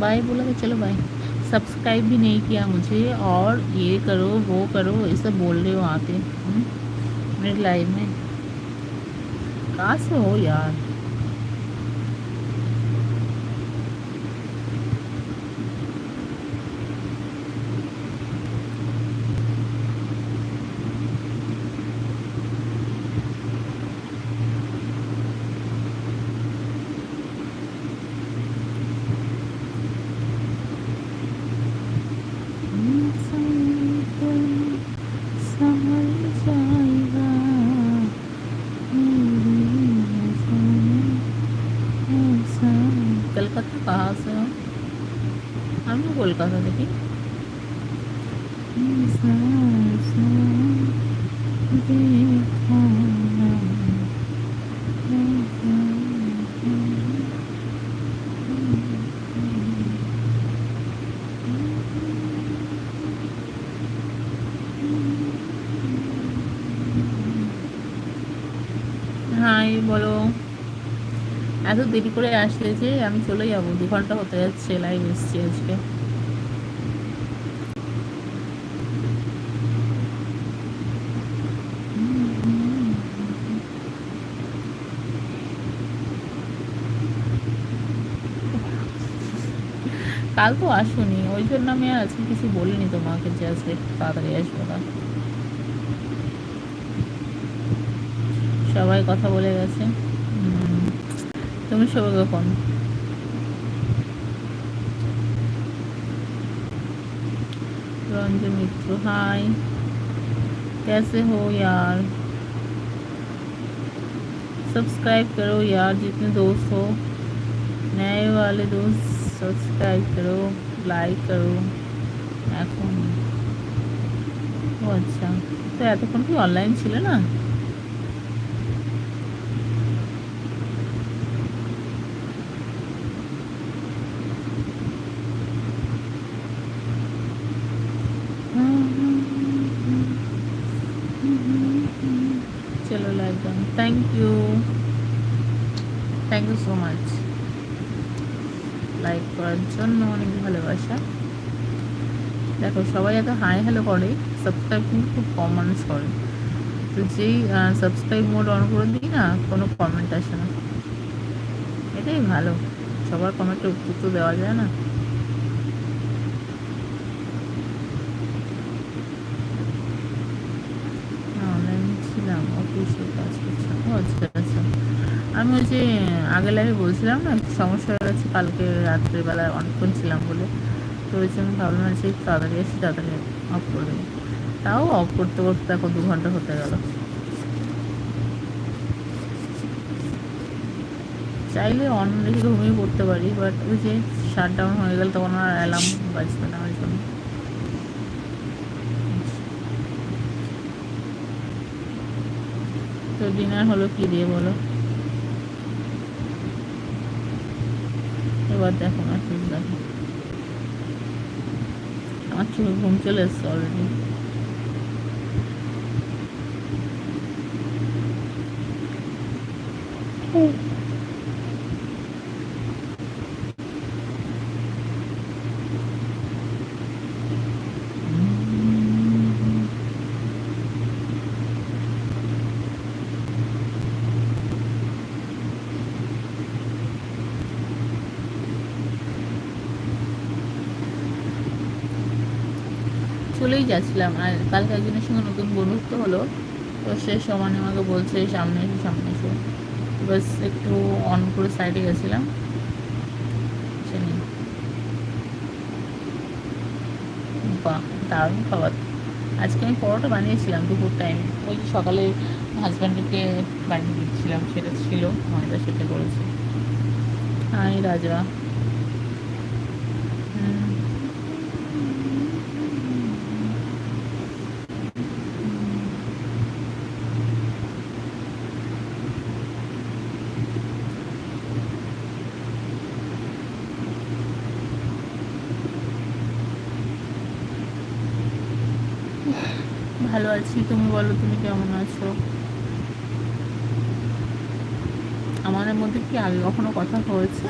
Bye बोला कि चलो बाय। सब्सक्राइब भी नहीं किया मुझे, और ये करो वो करो ये सब बोल रहे हो आके मेरे लाइव में। कहाँ से हो यार? संभल जाएगा कलकत्ता कहाँ से हो? हम लोग कोलकाता देखिए। হাই বলো। এত দেরি করে আসলে যে আমি চলে যাবো, 2 ঘন্টা হতে যাচ্ছে লাইভ এসছি আজকে। কাল তো আসুনি, ওই জন্য আমি আর আজকে কিছু বলিনি তোমাকে যে আজকে একটু তাড়াতাড়ি আসবো না। সবাই কথা বলে গেছে। তুমি সবাই কখন? रंजन मित्र हाय, कैसे हो यार? सब्सक्राइब करो यार, जितने दोस्त हो नए वाले दोस्त सब्सक्राइब करो, लाइक करो। এখন ও আচ্ছা, তো এতক্ষণ কি অনলাইন ছিল না? চলো like done. Thank you so much like করার জন্য, অনেক ভালোবাসা। দেখো সবাই এত হাই হ্যালো করে, সাবস্ক্রাইব কিন্তু খুব কম মানুষ করে। তো যেই সাবস্ক্রাইব মোড অন করে দিই না, কোনো কমেন্ট আসে না। এটাই ভালো, সবার কমেন্টে উত্তর তো দেওয়া যায় না। অনলাইন ছিলাম, অফিসে কাজ করছিলাম। ও আচ্ছা আচ্ছা, আমি ওই যে আগের লাইভে বলছিলাম না একটু সমস্যা হয়ে গেছে, কালকে রাত্রিবেলায় অনেকক্ষণ ছিলাম বলে। তো ওই জন্য ভাবলাম যে একটু তাড়াতাড়ি এসে তাড়াতাড়ি অফ করে দেবো। তাও অফ করতে করতে এখন 2 ঘন্টা হতে গেল। চাইলে অন রেখে ঘুমিয়ে পড়তে পারি, বাট ওই যে শাট ডাউন হয়ে গেলে তখন আর অ্যালার্ম বাজবে না ওই জন্য। তো ডিনার হলো কি দিয়ে বলো? এবার দেখো মেসেজ দেখো, আমার চোখে ঘুম চলে এসছে অলরেডি। চলেই যাচ্ছিলাম, আর কালকে একজনের সঙ্গে নতুন বন্ধুত্ব হলো। তো সে সমানে আমাকে বলছে সামনে এসো সামনে এসো, বাস একটু অন করে সাইডে গেছিলাম। সে নেই। বাহ, দারুণ খাবার। আজকে আমি পরোটা বানিয়েছিলাম দুপুর টাইমে, ওই যে সকালে হাজব্যান্ডকে বানিয়ে দিচ্ছিলাম, সেটা ছিল ময়দা, সেটা করেছি। হাই রাজা। ভালো আছি, তুমি বলো তুমি কেমন আছো? আমাদের মধ্যে কি আগে কখনো কথা হয়েছে?